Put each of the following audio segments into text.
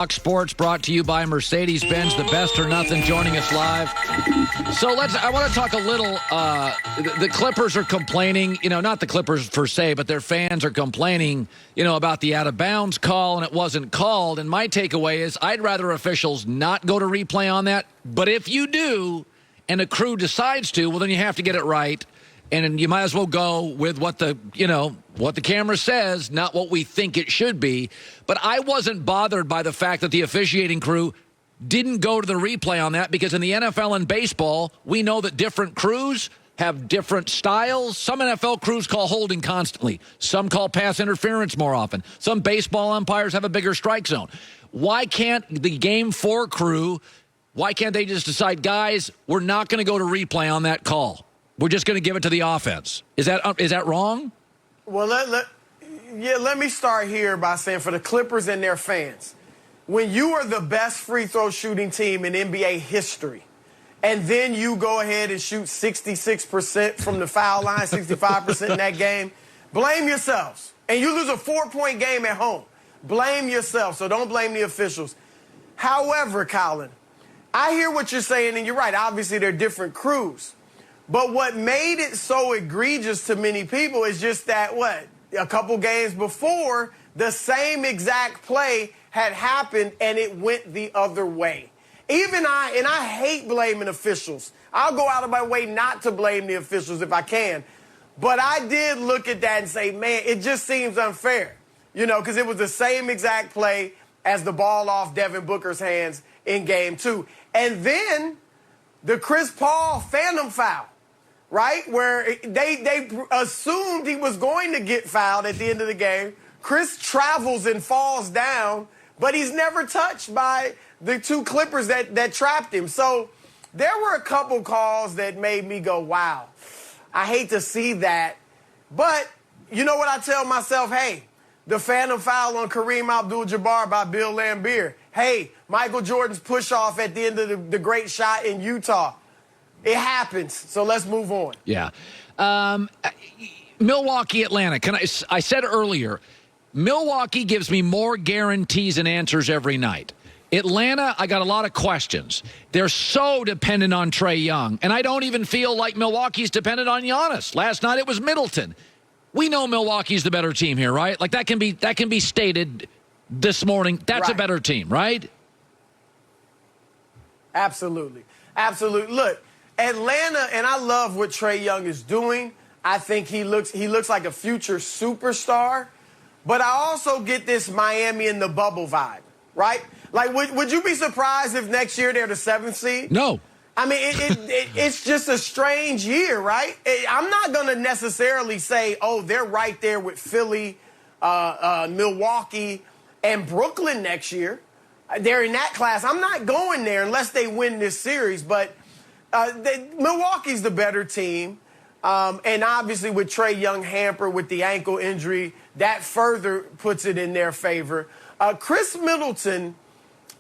Fox Sports brought to you by Mercedes-Benz, the best or nothing, joining us live. So I want to talk a little, the Clippers are complaining, not the Clippers per se, but their fans are complaining, about the out-of-bounds call, and it wasn't called. And my takeaway is I'd rather officials not go to replay on that. But if you do, and a crew decides to, well, then you have to get it right. And you might as well go with what the camera says, not what we think it should be. But I wasn't bothered by the fact that the officiating crew didn't go to the replay on that, because in the NFL and baseball, we know that different crews have different styles. Some NFL crews call holding constantly. Some call pass interference more often. Some baseball umpires have a bigger strike zone. Why can't the Game 4 crew, why can't they just decide, guys, we're not going to go to replay on that call? We're just going to give it to the offense. Is that wrong? Well, let me start here by saying, for the Clippers and their fans, when you are the best free throw shooting team in NBA history, and then you go ahead and shoot 66% from the foul line, 65% in that game, blame yourselves. And you lose a 4-point game at home. Blame yourself, so don't blame the officials. However, Colin, I hear what you're saying, and you're right. Obviously, they're different crews. But what made it so egregious to many people is just that, a couple games before, the same exact play had happened and it went the other way. I hate blaming officials. I'll go out of my way not to blame the officials if I can. But I did look at that and say, man, it just seems unfair. Because it was the same exact play as the ball off Devin Booker's hands in Game 2. And then the Chris Paul phantom foul. Right, where they assumed he was going to get fouled at the end of the game. Chris travels and falls down, but he's never touched by the two Clippers that trapped him. So there were a couple calls that made me go, wow, I hate to see that. But you know what I tell myself? Hey, the phantom foul on Kareem Abdul-Jabbar by Bill Laimbeer. Hey, Michael Jordan's push-off at the end of the great shot in Utah. It happens, so let's move on. Yeah. Milwaukee, Atlanta. I said earlier, Milwaukee gives me more guarantees and answers every night. Atlanta, I got a lot of questions. They're so dependent on Trae Young, and I don't even feel like Milwaukee's dependent on Giannis. Last night it was Middleton. We know Milwaukee's the better team here, right? Like that can be stated this morning. That's right. A better team, right? Absolutely. Absolutely. Look, Atlanta, and I love what Trae Young is doing. I think he looks like a future superstar. But I also get this Miami in the bubble vibe, right? Like, would you be surprised if next year they're the 7th seed? No. I mean, it's just a strange year, right? I'm not going to necessarily say, oh, they're right there with Philly, Milwaukee, and Brooklyn next year. They're in that class. I'm not going there unless they win this series, but Milwaukee's the better team, and obviously with Trae Young hampered with the ankle injury, that further puts it in their favor. Chris Middleton,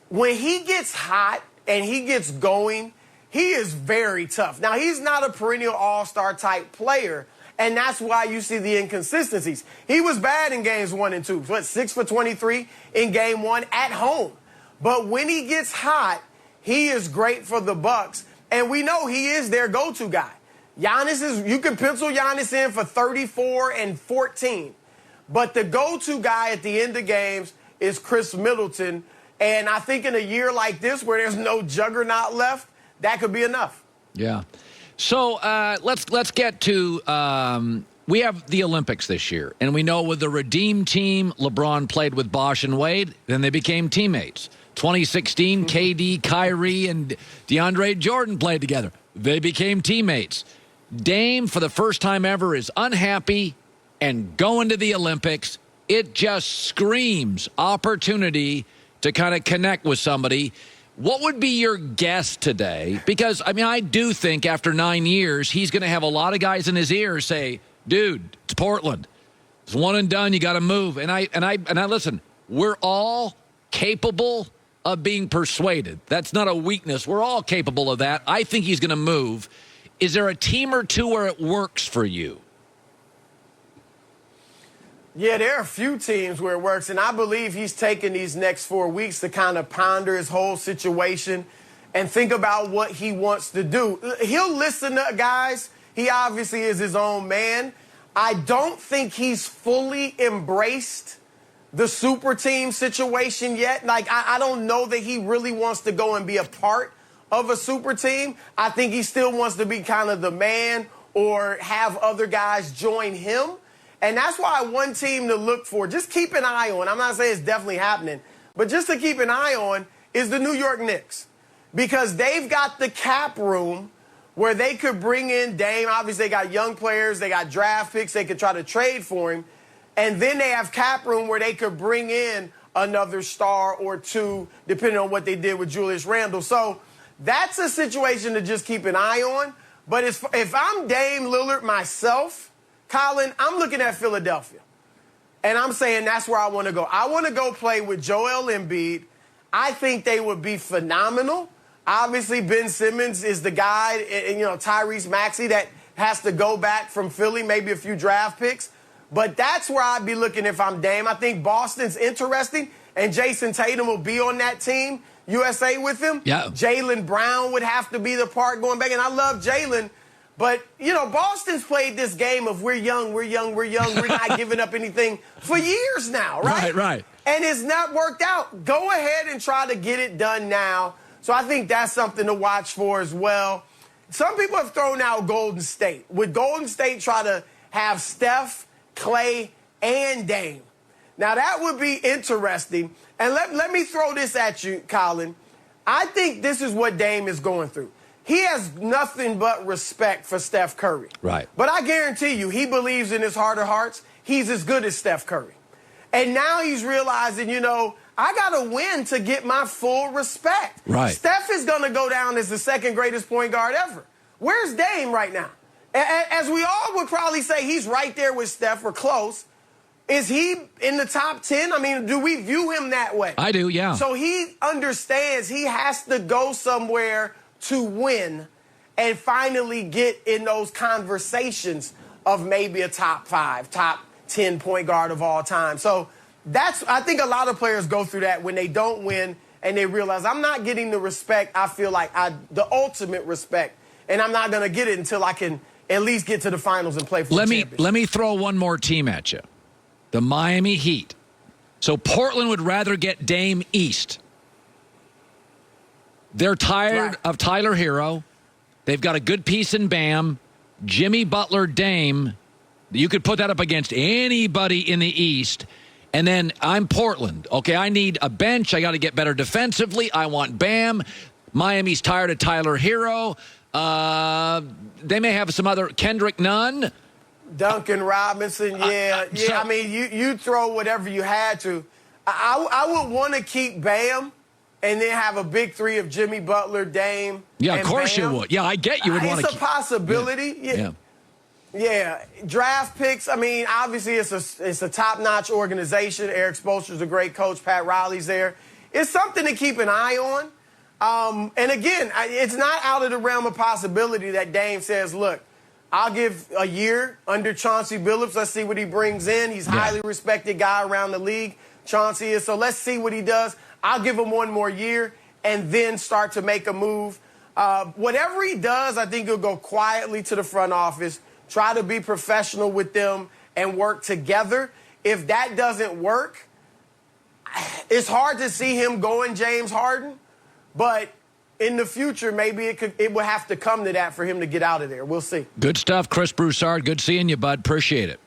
when he gets hot and he gets going, he is very tough. Now, he's not a perennial all-star type player, and that's why you see the inconsistencies. He was bad in games 1 and 2. 6 for 23 in game 1 at home. But when he gets hot, he is great for the Bucks. And we know he is their go-to guy. You can pencil Giannis in for 34 and 14. But the go-to guy at the end of games is Chris Middleton. And I think in a year like this where there's no juggernaut left, that could be enough. Yeah. So let's get to we have the Olympics this year. And we know with the Redeem team, LeBron played with Bosh and Wade. Then they became teammates. 2016, KD, Kyrie, and DeAndre Jordan played together. They became teammates. Dame, for the first time ever, is unhappy and going to the Olympics. It just screams opportunity to kind of connect with somebody. What would be your guess today? Because, I do think after 9 years, he's going to have a lot of guys in his ear say, dude, it's Portland. It's one and done. You got to move. And I listen, we're all capable of being persuaded. That's not a weakness. We're all capable of that. I think he's going to move. Is there a team or two where it works for you? Yeah, there are a few teams where it works, and I believe he's taking these next 4 weeks to kind of ponder his whole situation and think about what he wants to do. He'll listen to guys. He obviously is his own man. I don't think he's fully embraced the super team situation yet. Like, I don't know that he really wants to go and be a part of a super team. I think he still wants to be kind of the man or have other guys join him. And that's why one team to look for, just keep an eye on, I'm not saying it's definitely happening, but just to keep an eye on is the New York Knicks. Because they've got the cap room where they could bring in Dame. Obviously, they got young players. They got draft picks. They could try to trade for him. And then they have cap room where they could bring in another star or two, depending on what they did with Julius Randle. So that's a situation to just keep an eye on. But if I'm Dame Lillard myself, Colin, I'm looking at Philadelphia. And I'm saying that's where I want to go. I want to go play with Joel Embiid. I think they would be phenomenal. Obviously, Ben Simmons is the guy, and Tyrese Maxey that has to go back from Philly, maybe a few draft picks. But that's where I'd be looking if I'm Dame. I think Boston's interesting, and Jason Tatum will be on that team, USA with him. Yeah. Jaylen Brown would have to be the part going back, and I love Jaylen. But, Boston's played this game of we're young, we're not giving up anything for years now, right? Right. And it's not worked out. Go ahead and try to get it done now. So I think that's something to watch for as well. Some people have thrown out Golden State. Would Golden State try to have Steph, Clay, and Dame? Now, that would be interesting. And let me throw this at you, Colin. I think this is what Dame is going through. He has nothing but respect for Steph Curry. Right. But I guarantee you, he believes in his heart of hearts, he's as good as Steph Curry. And now he's realizing, I got to win to get my full respect. Right. Steph is going to go down as the second greatest point guard ever. Where's Dame right now? As we all would probably say, he's right there with Steph or close. Is he in the top 10? I mean, do we view him that way? I do, yeah. So he understands he has to go somewhere to win and finally get in those conversations of maybe a top 5, top 10 point guard of all time. So I think a lot of players go through that when they don't win and they realize I'm not getting the respect I feel like the ultimate respect, and I'm not going to get it until I can at least get to the finals and play for the championship. Let me throw one more team at you. The Miami Heat. So Portland would rather get Dame East. They're tired of Tyler Hero. They've got a good piece in Bam. Jimmy Butler, Dame. You could put that up against anybody in the East. And then I'm Portland. Okay, I need a bench. I got to get better defensively. I want Bam. Miami's tired of Tyler Hero. They may have some other Kendrick Nunn. Duncan Robinson, yeah. So, I mean, you throw whatever you had to. I would want to keep Bam and then have a big three of Jimmy Butler, Dame. Yeah, of course Bam. you would. Yeah, I get you would want to keep. It's a possibility. Yeah. Draft picks, I mean, obviously it's a top-notch organization. Eric Spoelstra's a great coach. Pat Riley's there. It's something to keep an eye on. And again, it's not out of the realm of possibility that Dame says, look, I'll give a year under Chauncey Billups. Let's see what he brings in. He's a highly respected guy around the league. Chauncey is. So let's see what he does. I'll give him one more year and then start to make a move. Whatever he does, I think he'll go quietly to the front office, try to be professional with them and work together. If that doesn't work, it's hard to see him going James Harden, but in the future, maybe it will have to come to that for him to get out of there. We'll see. Good stuff, Chris Broussard. Good seeing you, bud. Appreciate it.